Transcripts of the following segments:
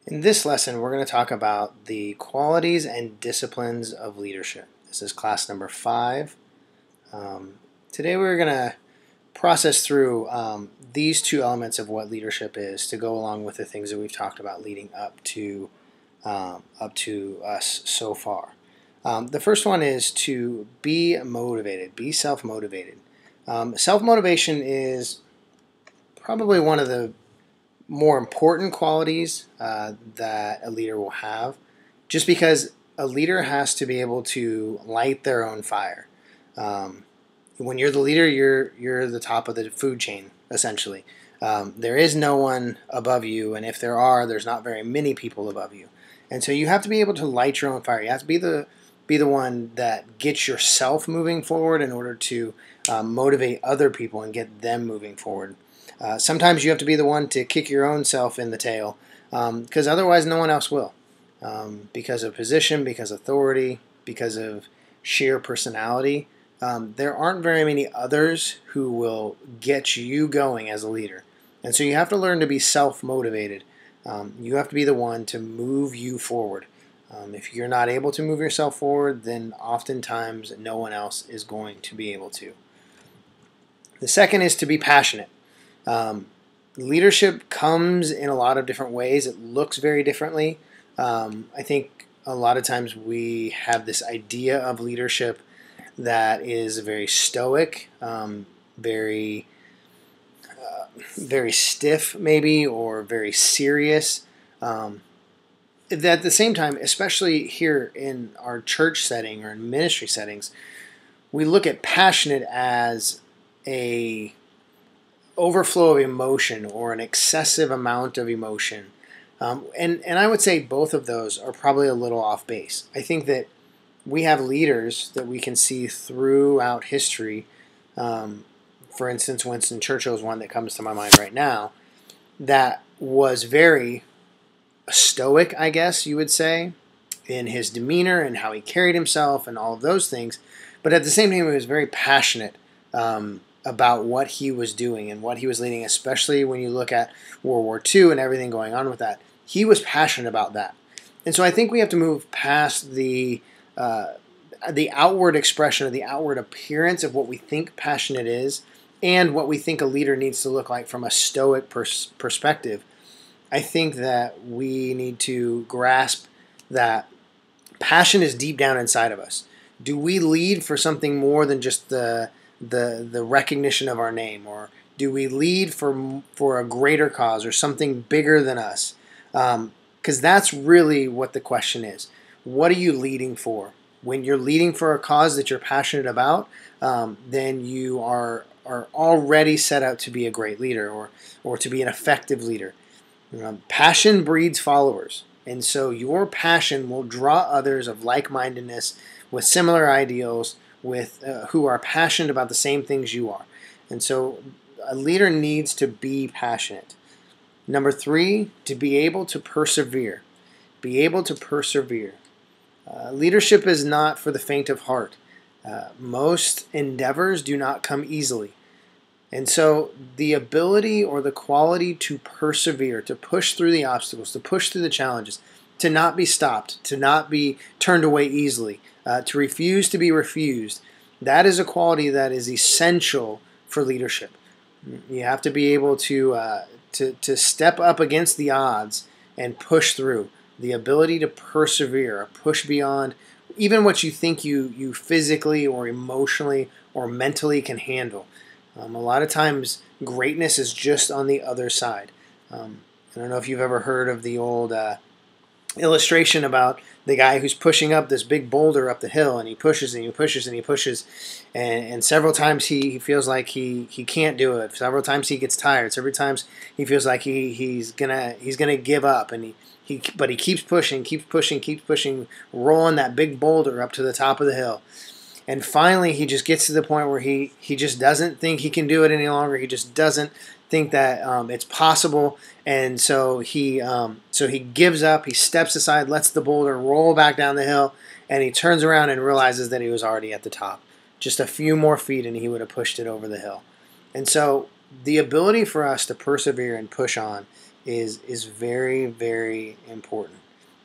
In this lesson, we're going to talk about the qualities and disciplines of leadership. This is class number 5. Today we're going to process through these two elements of what leadership is to go along with the things that we've talked about leading up to us so far. The first one is to be motivated, be self-motivated. Self-motivation is probably one of the more important qualities that a leader will have, just because a leader has to be able to light their own fire. When you're the leader, you're the top of the food chain, essentially. There is no one above you, and if there are, there's not very many people above you. And so you have to be able to light your own fire. You have to be the one that gets yourself moving forward in order to motivate other people and get them moving forward. Sometimes you have to be the one to kick your own self in the tail, because otherwise no one else will. Because of position, because of authority, because of sheer personality, there aren't very many others who will get you going as a leader. And so you have to learn to be self-motivated. You have to be the one to move you forward. If you're not able to move yourself forward, then oftentimes no one else is going to be able to. The second is to be passionate. Leadership comes in a lot of different ways. It looks very differently. I think a lot of times we have this idea of leadership that is very stoic, very stiff maybe, or very serious. At the same time, especially here in our church setting or in ministry settings, we look at passionate as a overflow of emotion or an excessive amount of emotion. And I would say both of those are probably a little off base. I think that we have leaders that we can see throughout history. For instance, Winston Churchill is one that comes to my mind right now, that was very stoic, I guess you would say, in his demeanor and how he carried himself and all of those things. But at the same time, he was very passionate about what he was doing and what he was leading, especially when you look at World War II and everything going on with that. He was passionate about that. And so I think we have to move past the outward expression or the outward appearance of what we think passionate is and what we think a leader needs to look like from a stoic perspective. I think that we need to grasp that passion is deep down inside of us. Do we lead for something more than just the recognition of our name, or do we lead for a greater cause or something bigger than us? Because that's really what the question is. What are you leading for? When you're leading for a cause that you're passionate about, then you are already set out to be a great leader or to be an effective leader. Passion breeds followers, and so your passion will draw others of like-mindedness with similar ideals, with who are passionate about the same things you are. And so a leader needs to be passionate. Number 3, to be able to persevere. Be able to persevere. Leadership is not for the faint of heart. Most endeavors do not come easily. And so the ability or the quality to persevere, to push through the obstacles, to push through the challenges, to not be stopped, to not be turned away easily, to refuse to be refused, that is a quality that is essential for leadership. You have to be able to step up against the odds and push through. The ability to persevere, push beyond even what you think you physically or emotionally or mentally can handle. A lot of times, greatness is just on the other side. I don't know if you've ever heard of the old illustration about the guy who's pushing up this big boulder up the hill, and he pushes and he pushes and he pushes, and several times he feels like he can't do it. Several times he gets tired. Several times he feels like he's gonna give up, and but he keeps pushing, rolling that big boulder up to the top of the hill. And finally, he just gets to the point where he just doesn't think he can do it any longer. He just doesn't think that it's possible, and so he gives up. He steps aside, lets the boulder roll back down the hill, and he turns around and realizes that he was already at the top. Just a few more feet, and he would have pushed it over the hill. And so the ability for us to persevere and push on is very, very important.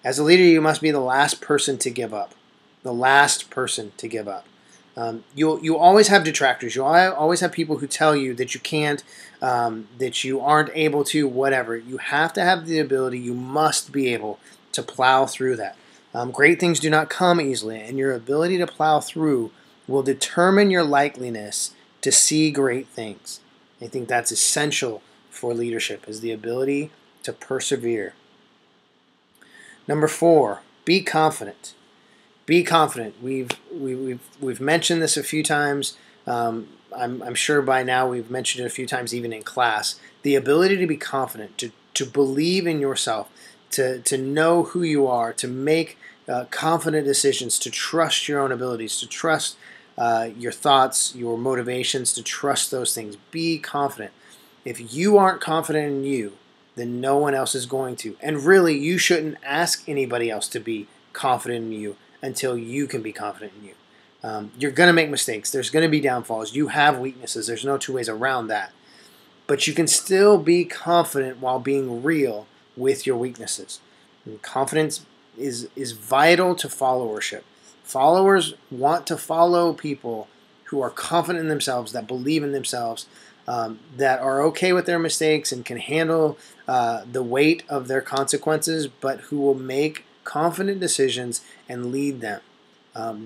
As a leader, you must be the last person to give up. The last person to give up. You'll always have detractors. You'll always have people who tell you that you can't, that you aren't able to, whatever. You have to have the ability. You must be able to plow through that. Great things do not come easily, and your ability to plow through will determine your likeliness to see great things. I think that's essential for leadership, is the ability to persevere. Number 4, be confident. Be confident. We've mentioned this a few times. I'm sure by now we've mentioned it a few times even in class. The ability to be confident, to believe in yourself, to know who you are, to make confident decisions, to trust your own abilities, to trust your thoughts, your motivations, to trust those things. Be confident. If you aren't confident in you, then no one else is going to. And really, you shouldn't ask anybody else to be confident in you until you can be confident in you. You're going to make mistakes. There's going to be downfalls. You have weaknesses. There's no two ways around that. But you can still be confident while being real with your weaknesses. And confidence is vital to followership. Followers want to follow people who are confident in themselves, that believe in themselves, that are okay with their mistakes and can handle the weight of their consequences, but who will make confident decisions and lead them.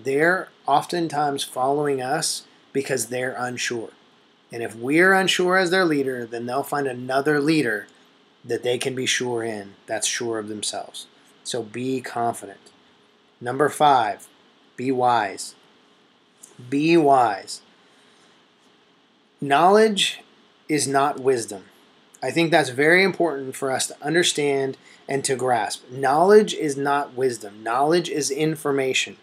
They're oftentimes following us because they're unsure. And if we're unsure as their leader, then they'll find another leader that they can be sure in, that's sure of themselves. So be confident. Number 5, be wise. Be wise. Knowledge is not wisdom. I think that's very important for us to understand and to grasp. Knowledge is not wisdom. Knowledge is information.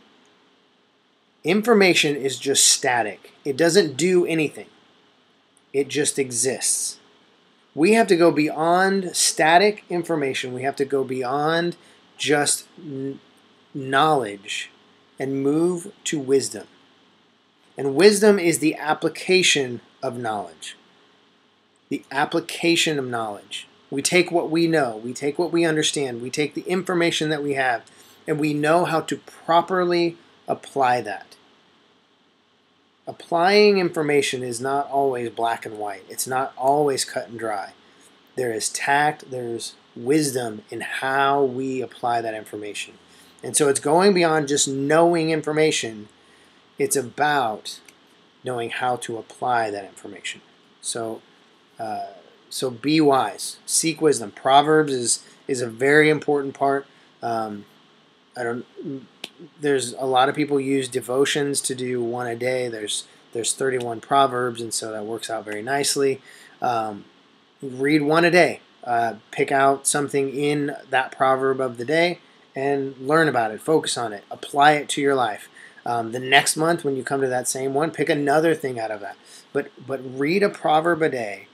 Information is just static. It doesn't do anything. It just exists. We have to go beyond static information. We have to go beyond just knowledge and move to wisdom. And wisdom is the application of knowledge. The application of knowledge. We take what we know, we take what we understand, we take the information that we have, and we know how to properly apply that. Applying information is not always black and white. It's not always cut and dry. There is tact, there's wisdom in how we apply that information. And so it's going beyond just knowing information. It's about knowing how to apply that information. So be wise. Seek wisdom. Proverbs is a very important part. There's a lot of people use devotions to do one a day. There's 31 proverbs, and so that works out very nicely. Read one a day. Pick out something in that proverb of the day and learn about it. Focus on it. Apply it to your life. The next month, when you come to that same one, pick another thing out of that. But read a proverb a day,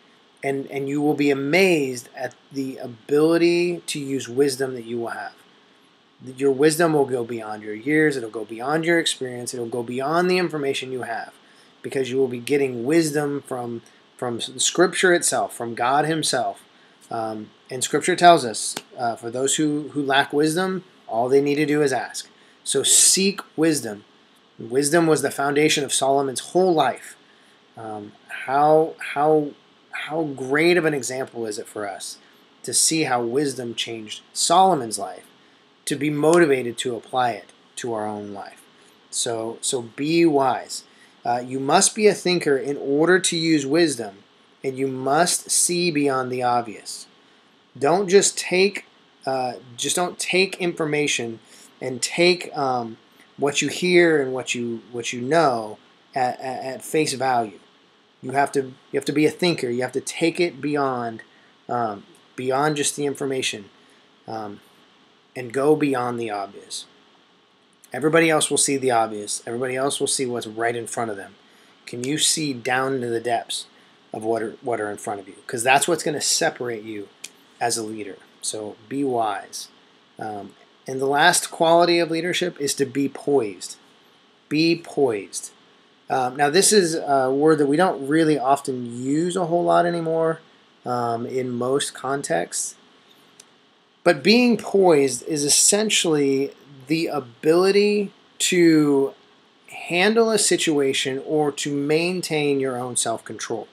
and you will be amazed at the ability to use wisdom that you will have. Your wisdom will go beyond your years. It'll go beyond your experience. It'll go beyond the information you have, because you will be getting wisdom from Scripture itself, from God Himself. And Scripture tells us, for those who lack wisdom, all they need to do is ask. So seek wisdom. Wisdom was the foundation of Solomon's whole life. How great of an example is it for us to see how wisdom changed Solomon's life, to be motivated to apply it to our own life. So be wise. You must be a thinker in order to use wisdom, and you must see beyond the obvious. Don't just take information and take what you hear and what you know at face value. You have to be a thinker. You have to take it beyond just the information, and go beyond the obvious. Everybody else will see the obvious. Everybody else will see what's right in front of them. Can you see down into the depths of what are in front of you? Because that's what's going to separate you as a leader. So be wise. And the last quality of leadership is to be poised. Be poised. Now this is a word that we don't really often use a whole lot anymore in most contexts. But being poised is essentially the ability to handle a situation or to maintain your own self-control.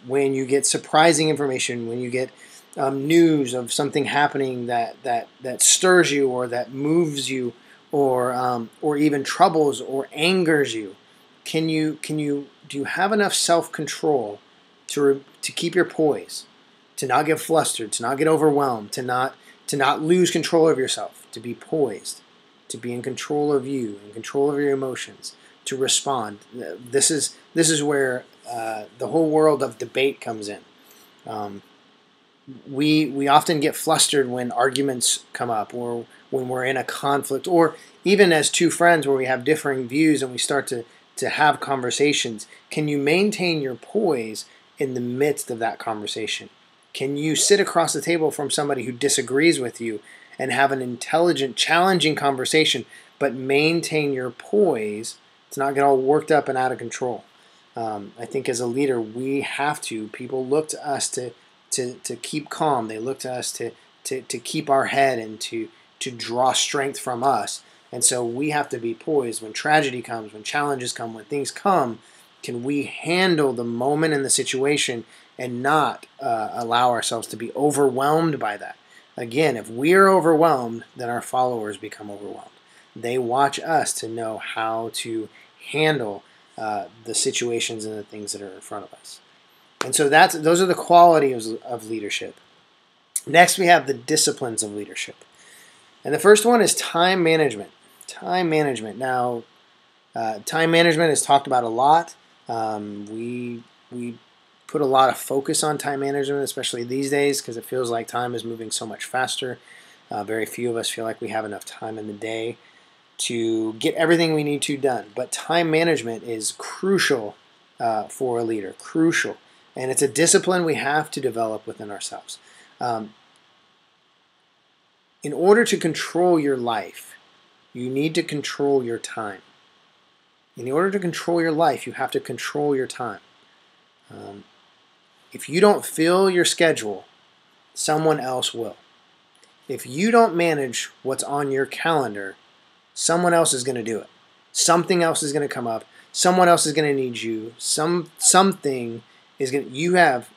When you get surprising information, when you get news of something happening that stirs you or that moves you, or even troubles or angers you, do you have enough self-control to keep your poise, to not get flustered, to not get overwhelmed, to not lose control of yourself, to be poised, to be in control of you, in control of your emotions, to respond. This is where the whole world of debate comes in. We often get flustered when arguments come up, or when we're in a conflict, or even as two friends where we have differing views and we start to have conversations. Can you maintain your poise in the midst of that conversation? Can you sit across the table from somebody who disagrees with you and have an intelligent, challenging conversation, but maintain your poise to not get all worked up and out of control? I think as a leader, we have to. People look to us to keep calm. They look to us to keep our head and to draw strength from us. And so we have to be poised when tragedy comes, when challenges come, when things come. Can we handle the moment and the situation and not allow ourselves to be overwhelmed by that? Again, if we are overwhelmed, then our followers become overwhelmed. They watch us to know how to handle the situations and the things that are in front of us. And so those are the qualities of leadership. Next, we have the disciplines of leadership. And the first one is time management. Time management. Now, time management is talked about a lot. We put a lot of focus on time management, especially these days, because it feels like time is moving so much faster. Very few of us feel like we have enough time in the day to get everything we need to done. But time management is crucial for a leader, crucial. And it's a discipline we have to develop within ourselves. In order to control your life, you need to control your time. In order to control your life, you have to control your time. If you don't fill your schedule, someone else will. If you don't manage what's on your calendar, someone else is going to do it. Something else is going to come up. Someone else is going to need you. Something is going to, you have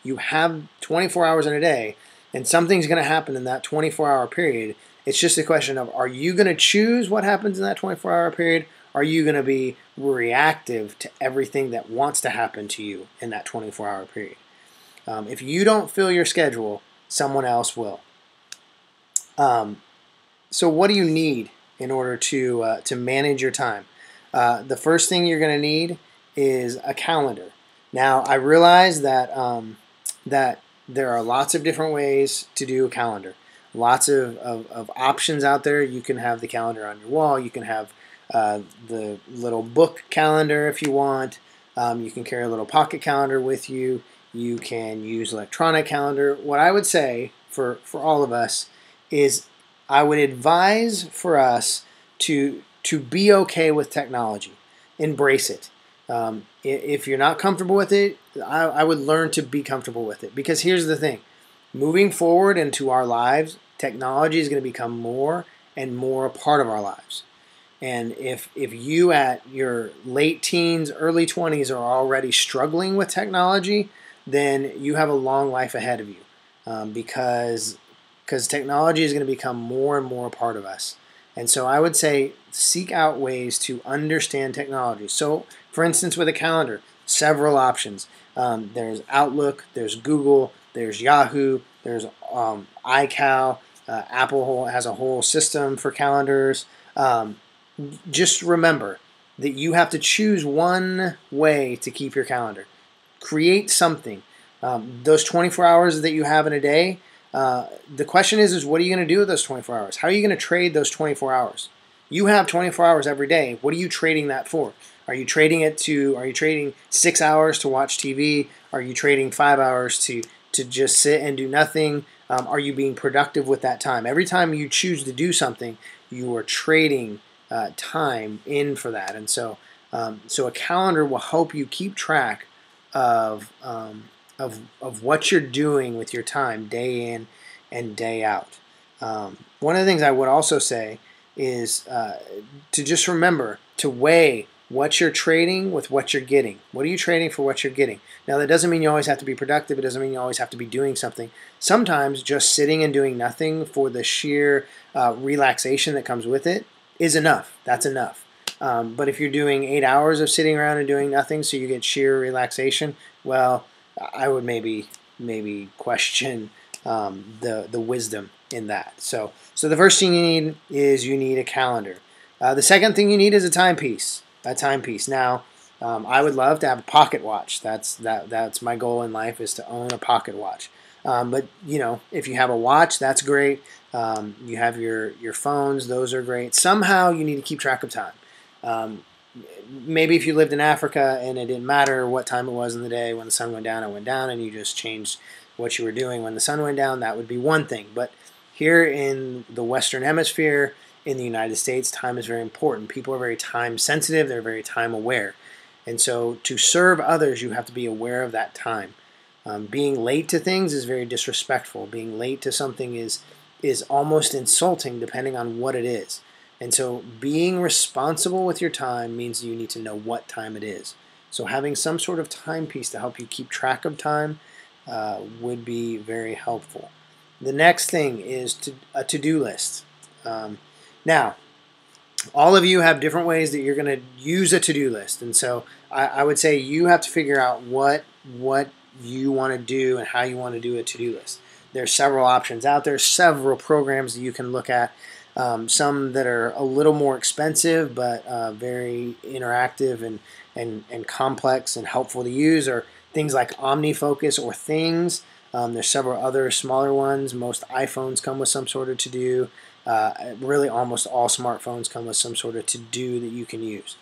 24 hours in a day, and something's going to happen in that 24-hour period. It's just a question of, are you going to choose what happens in that 24-hour period? Are you going to be reactive to everything that wants to happen to you in that 24-hour period? If you don't fill your schedule, someone else will. So what do you need in order to manage your time? The first thing you're going to need is a calendar. Now, I realize that that there are lots of different ways to do a calendar. Lots of options out there. You can have the calendar on your wall. You can have the little book calendar if you want. You can carry a little pocket calendar with you. You can use electronic calendar. What I would say for all of us is I would advise for us to be okay with technology. Embrace it. If you're not comfortable with it, I would learn to be comfortable with it. Because here's the thing. Moving forward into our lives, technology is going to become more and more a part of our lives. And if you at your late teens, early 20s are already struggling with technology, then you have a long life ahead of you, because technology is going to become more and more a part of us. And so I would say seek out ways to understand technology. So, for instance, with a calendar, several options. There's Outlook, there's Google, there's Yahoo, there's iCal. Apple has a whole system for calendars. Just remember that you have to choose one way to keep your calendar. Create something. Those 24 hours that you have in a day, the question is what are you going to do with those 24 hours? How are you going to trade those 24 hours? You have 24 hours every day. What are you trading that for? Are you trading 6 hours to watch TV? Are you trading 5 hours to just sit and do nothing? Are you being productive with that time? Every time you choose to do something, you are trading time in for that. And so a calendar will help you keep track of what you're doing with your time day in and day out. One of the things I would also say is to just remember to weigh what you're trading with what you're getting. What are you trading for what you're getting? Now, that doesn't mean you always have to be productive. It doesn't mean you always have to be doing something. Sometimes just sitting and doing nothing for the sheer relaxation that comes with it is enough. That's enough. But if you're doing 8 hours of sitting around and doing nothing so you get sheer relaxation, well, I would maybe question the wisdom in that. So the first thing you need is you need a calendar. The second thing you need is a timepiece. A timepiece. Now, I would love to have a pocket watch. That's my goal in life, is to own a pocket watch. But if you have a watch, that's great. You have your phones; those are great. Somehow you need to keep track of time. Maybe if you lived in Africa and it didn't matter what time it was in the day, when the sun went down, it went down, and you just changed what you were doing when the sun went down, that would be one thing. But here in the Western Hemisphere, in the United States, time is very important. People are very time sensitive. They're very time aware. And so to serve others, you have to be aware of that time. Being late to things is very disrespectful. Being late to something is almost insulting, depending on what it is. And so being responsible with your time means you need to know what time it is. So having some sort of timepiece to help you keep track of time would be very helpful. The next thing is a to-do list. Now, all of you have different ways that you're going to use a to-do list. And so I would say you have to figure out what you want to do and how you want to do a to-do list. There's several options out there, several programs that you can look at. Some that are a little more expensive but very interactive and complex and helpful to use are things like OmniFocus or Things. There's several other smaller ones. Most iPhones come with some sort of to-do. Really almost all smartphones come with some sort of to-do that you can use.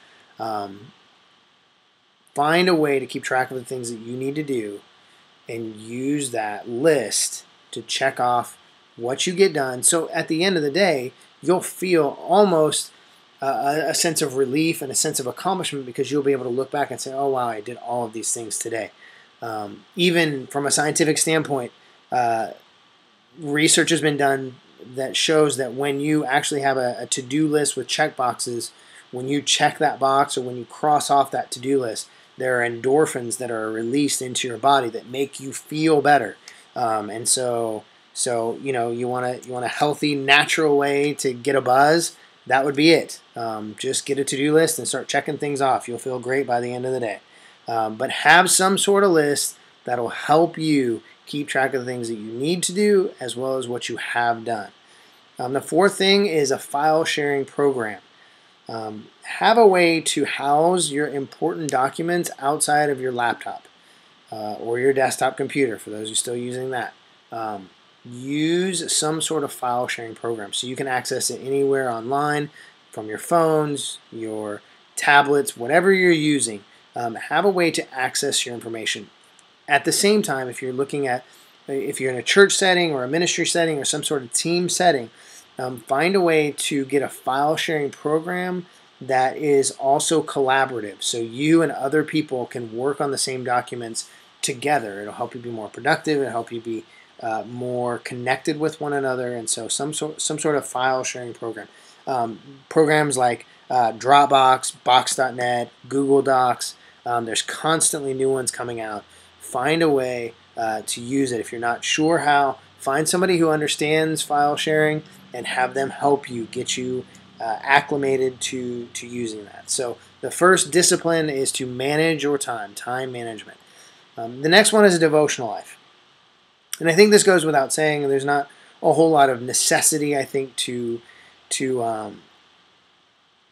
Find a way to keep track of the things that you need to do and use that list to check off what you get done. So at the end of the day, you'll feel almost a sense of relief and a sense of accomplishment, because you'll be able to look back and say, oh, wow, I did all of these things today. Even from a scientific standpoint, research has been done that shows that when you actually have a to-do list with check boxes, when you check that box or when you cross off that to-do list, there are endorphins that are released into your body that make you feel better. And so you want a healthy, natural way to get a buzz. That would be it. Just get a to-do list and start checking things off. You'll feel great by the end of the day. But have some sort of list that'll help you keep track of the things that you need to do as well as what you have done. The fourth thing is a file sharing program. Have a way to house your important documents outside of your laptop or your desktop computer, for those who are still using that. Use some sort of file sharing program so you can access it anywhere online, from your phones, your tablets, whatever you're using. Have a way to access your information. At the same time, if you're in a church setting or a ministry setting or some sort of team setting, find a way to get a file sharing program that is also collaborative, so you and other people can work on the same documents together. It'll help you be more productive. It'll help you be more connected with one another, and so some sort of file sharing program. Programs like Dropbox, Box.net, Google Docs. There's constantly new ones coming out. Find a way to use it. If you're not sure how, find somebody who understands file sharing and have them help you, get you acclimated to using that. So the first discipline is to manage your time management. The next one is a devotional life. And I think this goes without saying. There's not a whole lot of necessity, I think, to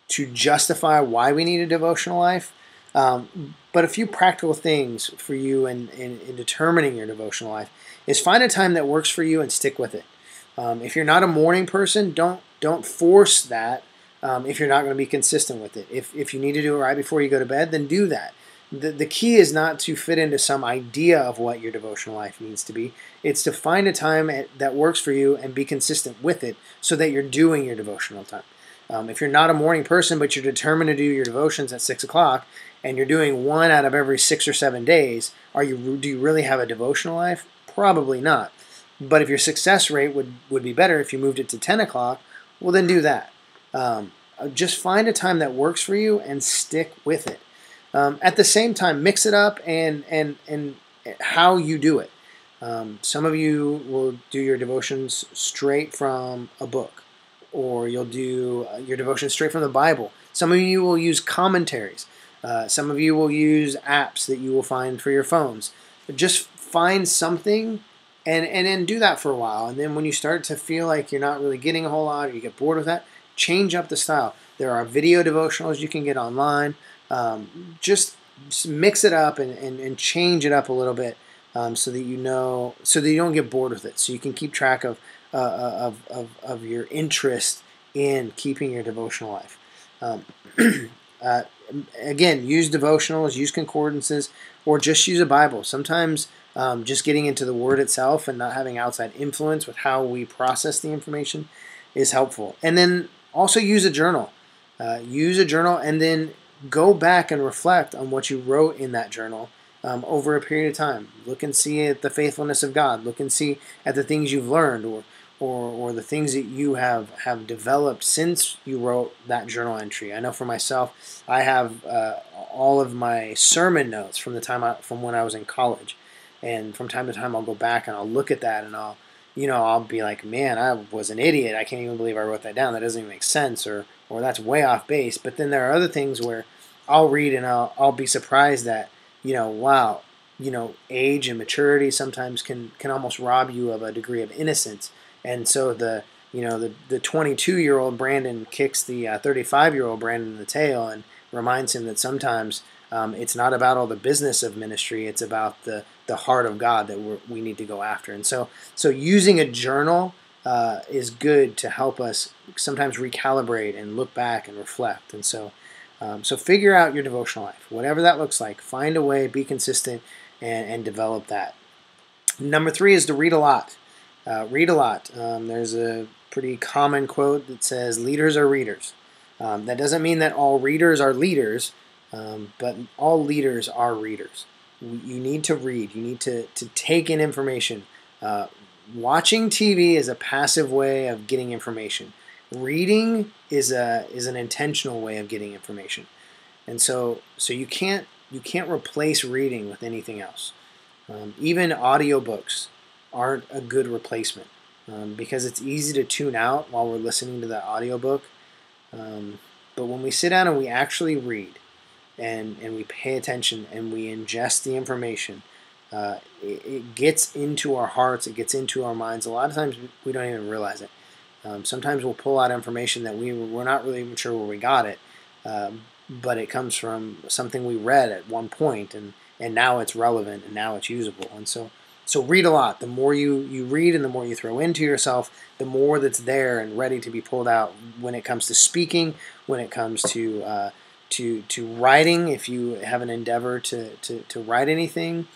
justify why we need a devotional life. But a few practical things for you in determining your devotional life is find a time that works for you and stick with it. If you're not a morning person, don't force that if you're not going to be consistent with it. If you need to do it right before you go to bed, then do that. The key is not to fit into some idea of what your devotional life needs to be. It's to find a time that works for you and be consistent with it so that you're doing your devotional time. If you're not a morning person, but you're determined to do your devotions at 6 o'clock, and you're doing one out of every 6 or 7 days, do you really have a devotional life? Probably not. But if your success rate would be better if you moved it to 10 o'clock, well, then do that. Just find a time that works for you and stick with it. At the same time, mix it up and how you do it. Some of you will do your devotions straight from a book, or you'll do your devotions straight from the Bible. Some of you will use commentaries. Some of you will use apps that you will find for your phones. But just find something and then do that for a while. And then when you start to feel like you're not really getting a whole lot, or you get bored with that, change up the style. There are video devotionals you can get online. Just mix it up and change it up a little bit, so that you don't get bored with it. So you can keep track of your interest in keeping your devotional life. Again, use devotionals, use concordances, or just use a Bible. Sometimes just getting into the Word itself and not having outside influence with how we process the information is helpful. And then also use a journal. Use a journal and then go back and reflect on what you wrote in that journal over a period of time. Look and see at the faithfulness of God. Look and see at the things you've learned, or the things that you have developed since you wrote that journal entry. I know for myself, I have all of my sermon notes from when I was in college, and from time to time I'll go back and I'll look at that and I'll be like, man, I was an idiot. I can't even believe I wrote that down. That doesn't even make sense, or that's way off base. But then there are other things where I'll read and I'll be surprised that, wow, age and maturity sometimes can almost rob you of a degree of innocence. And so the 22-year-old Brandon kicks the 35-year-old Brandon in the tail and reminds him that sometimes it's not about all the business of ministry. It's about the heart of God that we need to go after. And so using a journal is good to help us sometimes recalibrate and look back and reflect. And so figure out your devotional life, whatever that looks like. Find a way, be consistent, and develop that. Number 3 is to read a lot. Read a lot. There's a pretty common quote that says, leaders are readers. That doesn't mean that all readers are leaders, but all leaders are readers. You need to read. You need to take in information. Watching TV is a passive way of getting information. Reading is an intentional way of getting information. And so you can't replace reading with anything else. Even audiobooks aren't a good replacement, because it's easy to tune out while we're listening to that audiobook. But when we sit down and we actually read and we pay attention and we ingest the information, it gets into our hearts, it gets into our minds. A lot of times we don't even realize it. Sometimes we'll pull out information that we're not really even sure where we got it, but it comes from something we read at one point, and now it's relevant and now it's usable. And so read a lot. The more you read and the more you throw into yourself, the more that's there and ready to be pulled out when it comes to speaking, when it comes to writing. If you have an endeavor to write anything,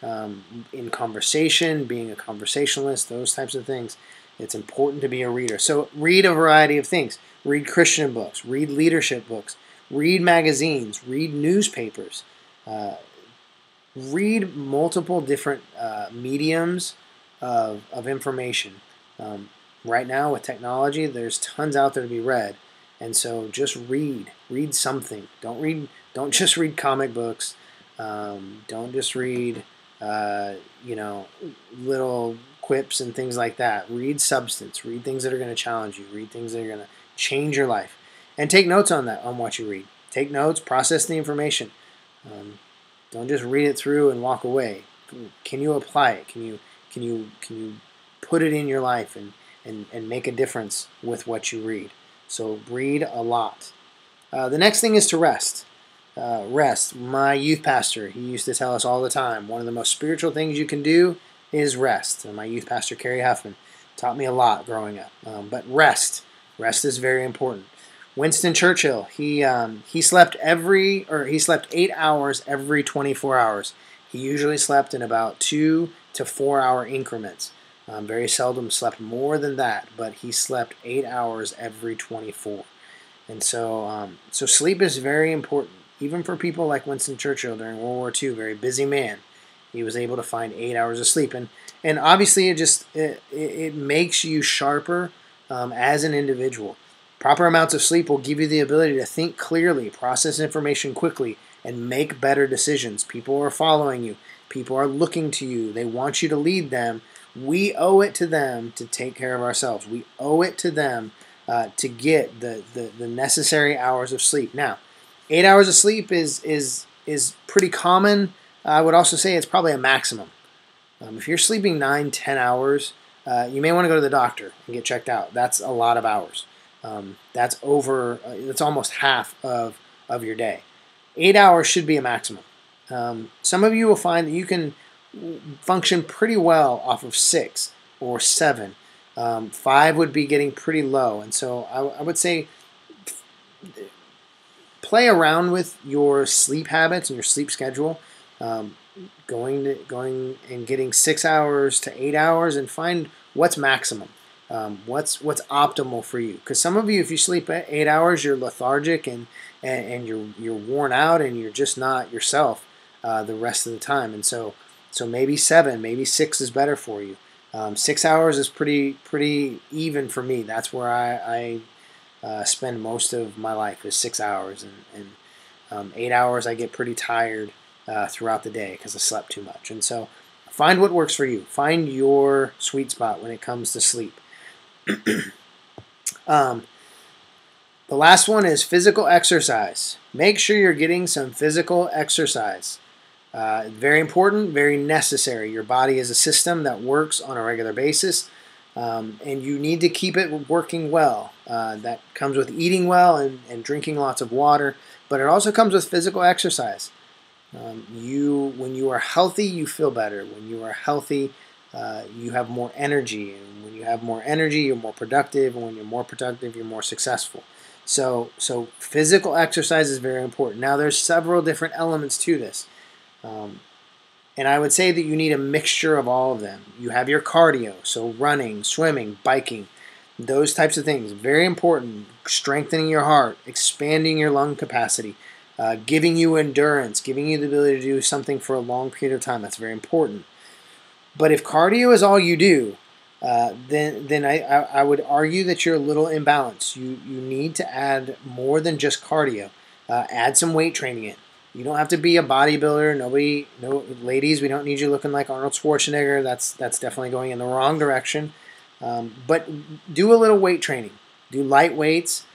in conversation, being a conversationalist, those types of things, it's important to be a reader. So read a variety of things. Read Christian books, read leadership books, read magazines, read newspapers, read multiple different mediums of information. Right now with technology, there's tons out there to be read. And so just read something. Don't just read comic books. Don't just read little quips and things like that. Read substance. Read things that are going to challenge you. Read things that are going to change your life. And take notes on what you read. Take notes, process the information. Don't just read it through and walk away. Can you apply it? Can you put it in your life and make a difference with what you read? So read a lot. The next thing is to rest. Rest. My youth pastor, he used to tell us all the time, one of the most spiritual things you can do is rest. And my youth pastor, Kerry Huffman, taught me a lot growing up. But rest is very important. Winston Churchill, he slept 8 hours every 24 hours. He usually slept in about 2 to 4 hour increments. Very seldom slept more than that, but he slept 8 hours every 24. And so sleep is very important. Even for people like Winston Churchill during World War II, very busy man. He was able to find 8 hours of sleep, and obviously it makes you sharper as an individual. Proper amounts of sleep will give you the ability to think clearly, process information quickly, and make better decisions. People are following you. People are looking to you. They want you to lead them. We owe it to them to take care of ourselves. We owe it to them to get the necessary hours of sleep. Now, 8 hours of sleep is pretty common. I would also say it's probably a maximum. If you're sleeping 9, 10 hours, you may want to go to the doctor and get checked out. That's a lot of hours. That's almost half of your day. 8 hours should be a maximum. Some of you will find that you can function pretty well off of 6 or 7. 5 would be getting pretty low, and so I would say play around with your sleep habits and your sleep schedule. Going and getting 6 hours to 8 hours, and find what's maximum, what's optimal for you. Because some of you, if you sleep at 8 hours, you're lethargic and you're worn out, and you're just not yourself the rest of the time. And so maybe 7, maybe 6 is better for you. 6 hours is pretty even for me. That's where I spend most of my life, is 6 hours, and 8 hours I get pretty tired throughout the day because I slept too much. And so find what works for you. Find your sweet spot when it comes to sleep. The last one is physical exercise. Make sure you're getting some physical exercise. Very important, very necessary. Your body is a system that works on a regular basis, and you need to keep it working well. That comes with eating well and drinking lots of water, but it also comes with physical exercise. When you are healthy, you feel better. When you are healthy, you have more energy. And when you have more energy, you're more productive. And when you're more productive, you're more successful. So physical exercise is very important. Now, there's several different elements to this. And I would say that you need a mixture of all of them. You have your cardio, so running, swimming, biking, those types of things. Very important. Strengthening your heart, expanding your lung capacity. Giving you endurance, giving you the ability to do something for a long period of time. That's very important. But if cardio is all you do, then I would argue that you're a little imbalanced. You need to add more than just cardio. Add some weight training in. You don't have to be a bodybuilder. Ladies, we don't need you looking like Arnold Schwarzenegger. That's definitely going in the wrong direction. But do a little weight training. Do light weights.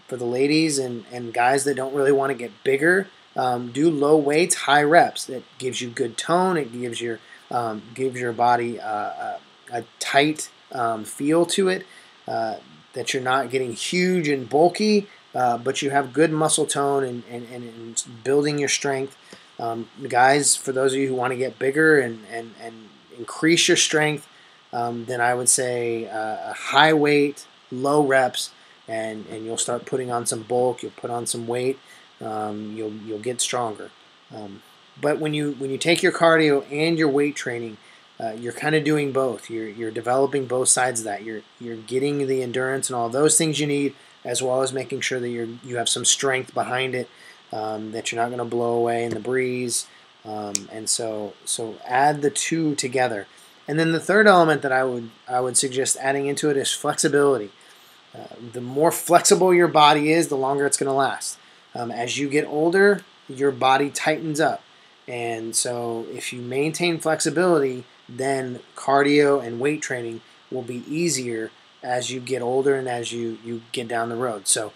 For the ladies and guys that don't really want to get bigger, do low weights, high reps. That gives you good tone. It gives your body a tight feel to it. That you're not getting huge and bulky, but you have good muscle tone and building your strength. Guys, for those of you who want to get bigger and increase your strength, then I would say a high weight, low reps. And you'll start putting on some bulk. You'll put on some weight. You'll get stronger. But when you take your cardio and your weight training, you're kind of doing both. You're developing both sides of that. You're getting the endurance and all those things you need, as well as making sure that you have some strength behind it, that you're not going to blow away in the breeze. And so add the two together. And then the third element that I would suggest adding into it is flexibility. The more flexible your body is, the longer it's going to last. As you get older, your body tightens up. And so if you maintain flexibility, then cardio and weight training will be easier as you get older and as you get down the road. So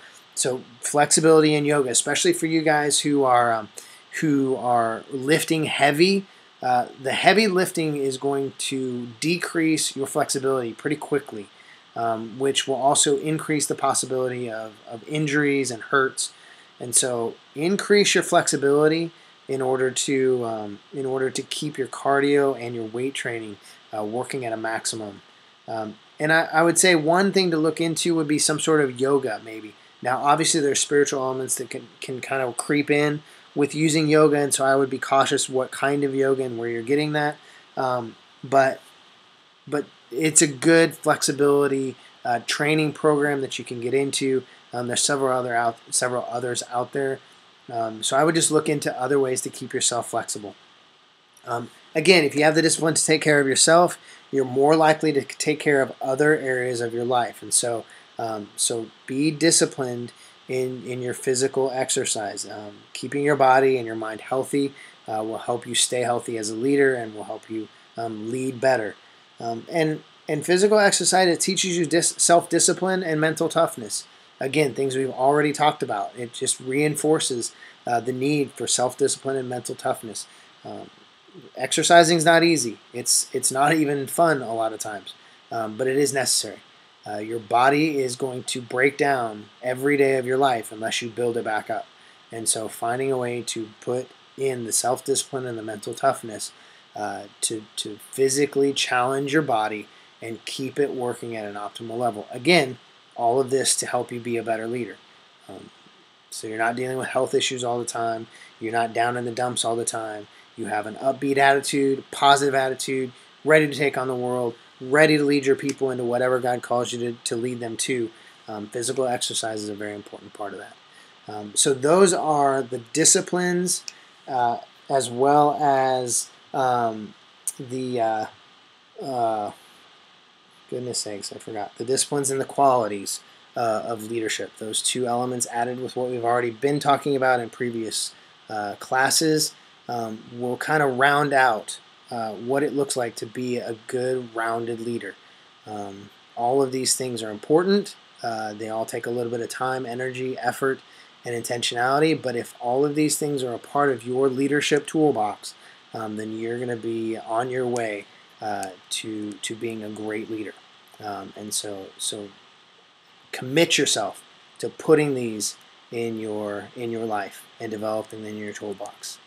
flexibility in yoga, especially for you guys who are lifting heavy, the heavy lifting is going to decrease your flexibility pretty quickly. Which will also increase the possibility of injuries and hurts. And so increase your flexibility in order to keep your cardio and your weight training working at a maximum. And I would say one thing to look into would be some sort of yoga maybe. Now obviously there's spiritual elements that can kind of creep in with using yoga, and so I would be cautious what kind of yoga and where you're getting that. But it's a good flexibility training program that you can get into. There's several others out there. So I would just look into other ways to keep yourself flexible. Again, if you have the discipline to take care of yourself, you're more likely to take care of other areas of your life. And so be disciplined in your physical exercise. Keeping your body and your mind healthy will help you stay healthy as a leader and will help you lead better. And physical exercise, it teaches you self-discipline and mental toughness. Again, things we've already talked about. It just reinforces the need for self-discipline and mental toughness. Um, Exercising is not easy. It's not even fun a lot of times, but it is necessary. Your body is going to break down every day of your life unless you build it back up. And so, finding a way to put in the self-discipline and the mental toughness to physically challenge your body and keep it working at an optimal level. Again, all of this to help you be a better leader. Um, so you're not dealing with health issues all the time. You're not down in the dumps all the time. You have an upbeat attitude, positive attitude, ready to take on the world, ready to lead your people into whatever God calls you to lead them to. Physical exercise is a very important part of that. So those are the disciplines as well as the goodness sakes, I forgot. The disciplines and the qualities of leadership. Those two elements added with what we've already been talking about in previous classes will kind of round out what it looks like to be a good, rounded leader. All of these things are important. They all take a little bit of time, energy, effort, and intentionality. But if all of these things are a part of your leadership toolbox, then you're going to be on your way to being a great leader. And so commit yourself to putting these in your life and developing them in your toolbox.